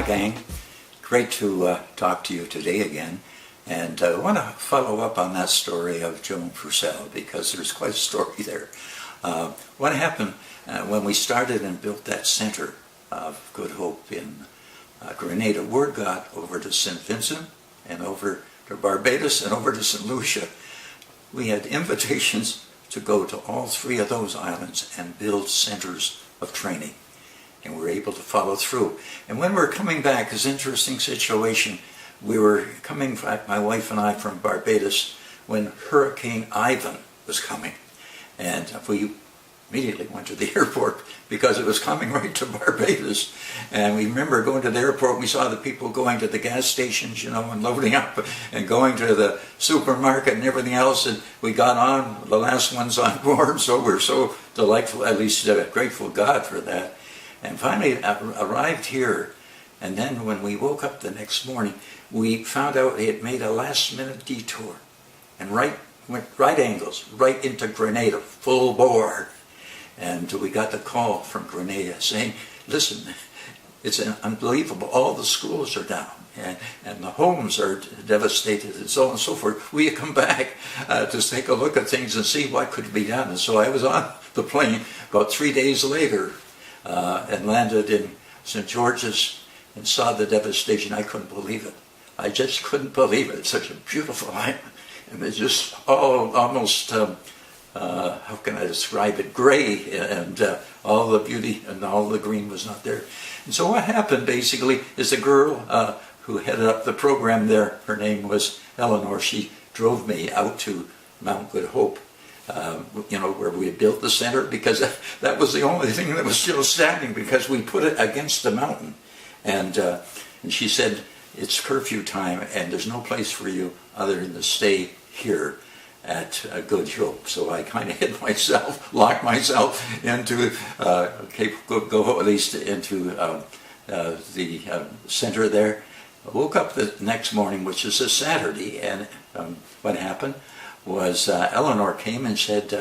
gang. Great to talk to you today again. And I want to follow up on that story of Joan Purcell because there's quite a story there. What happened when we started and built that center of Good Hope in Grenada, word got over to St. Vincent and over to Barbados and over to St. Lucia. We had invitations to go to all three of those islands and build centers of training. And we were able to follow through. And when we were coming back, it's an interesting situation. We were coming back, my wife and I, from Barbados when Hurricane Ivan was coming. And we immediately went to the airport because it was coming right to Barbados. And we remember going to the airport, we saw the people going to the gas stations, you know, and loading up and going to the supermarket and everything else. And we got on, the last ones on board, so we're so delightful, at least grateful God for that. And finally arrived here, and then when we woke up the next morning, we found out they had made a last-minute detour, and went right angles, right into Grenada, full bore. And we got the call from Grenada saying, listen, it's unbelievable, all the schools are down, and the homes are devastated, and so on and so forth. Will you come back to take a look at things and see what could be done? And so I was on the plane about 3 days later, and landed in St. George's and saw the devastation. I couldn't believe it. I just couldn't believe it. It's such a beautiful island. And it's just all almost, how can I describe it, gray, and all the beauty and all the green was not there. And so what happened basically is the girl who headed up the program there, her name was Eleanor, she drove me out to Mount Good Hope. You know, where we had built the center, because that was the only thing that was still standing, because we put it against the mountain. And she said, it's curfew time and there's no place for you other than to stay here at Good Hope. So I kind of hid myself, locked myself into go at least into the center there. I woke up the next morning, which is a Saturday, and what happened was Eleanor came and said,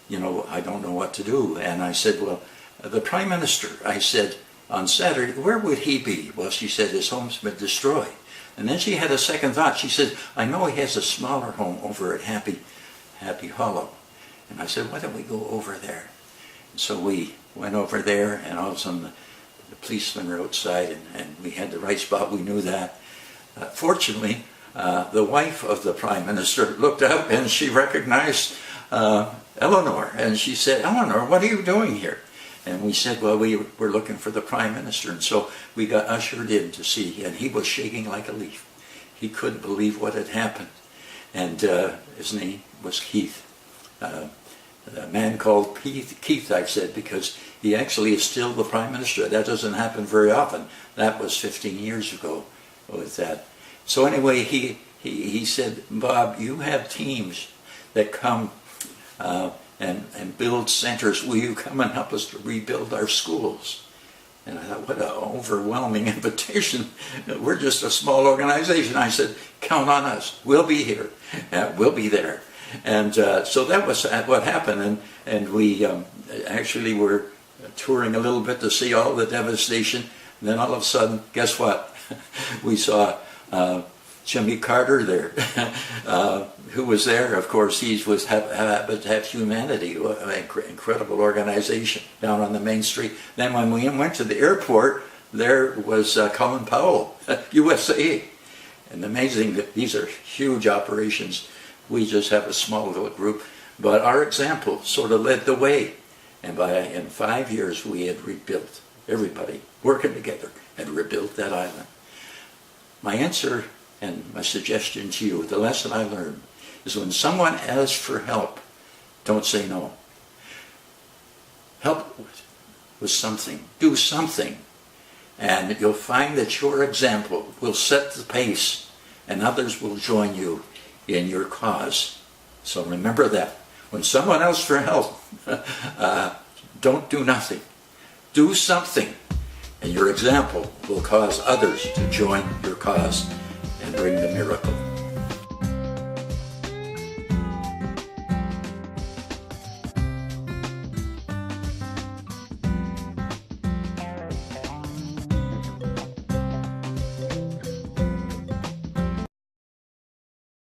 you know, I don't know what to do. And I said, well, the Prime Minister, I said, on Saturday, where would he be? Well, she said, his home's been destroyed. And then she had a second thought. She said, I know he has a smaller home over at Happy Hollow. And I said, why don't we go over there? And so we went over there, and all of a sudden the policemen were outside, and we had the right spot. We knew that. Fortunately, the wife of the Prime Minister looked up and she recognized Eleanor, and she said, Eleanor, what are you doing here? And we said, well, we were looking for the Prime Minister. And so we got ushered in to see, and he was shaking like a leaf. He couldn't believe what had happened. And his name was Keith. A man called Keith, I said, because he actually is still the Prime Minister. That doesn't happen very often. That was 15 years ago with that. So anyway, he said, Bob, you have teams that come and build centers. Will you come and help us to rebuild our schools? And I thought, what an overwhelming invitation. We're just a small organization. I said, count on us. We'll be here. We'll be there. And so that was what happened. And we actually were touring a little bit to see all the devastation. And then all of a sudden, guess what? We saw Jimmy Carter there, who was there. Of course, he was Habitat Humanity, an incredible organization down on the main street. Then when we went to the airport, there was Colin Powell, USA. And amazing that these are huge operations. We just have a small little group. But our example sort of led the way. And in 5 years, we had rebuilt, everybody working together, had rebuilt that island. My answer and my suggestion to you, the lesson I learned, is when someone asks for help, don't say no. Help with something. Do something. And you'll find that your example will set the pace, and others will join you in your cause. So remember that. When someone asks for help, don't do nothing. Do something. And your example will cause others to join your cause and bring the miracle.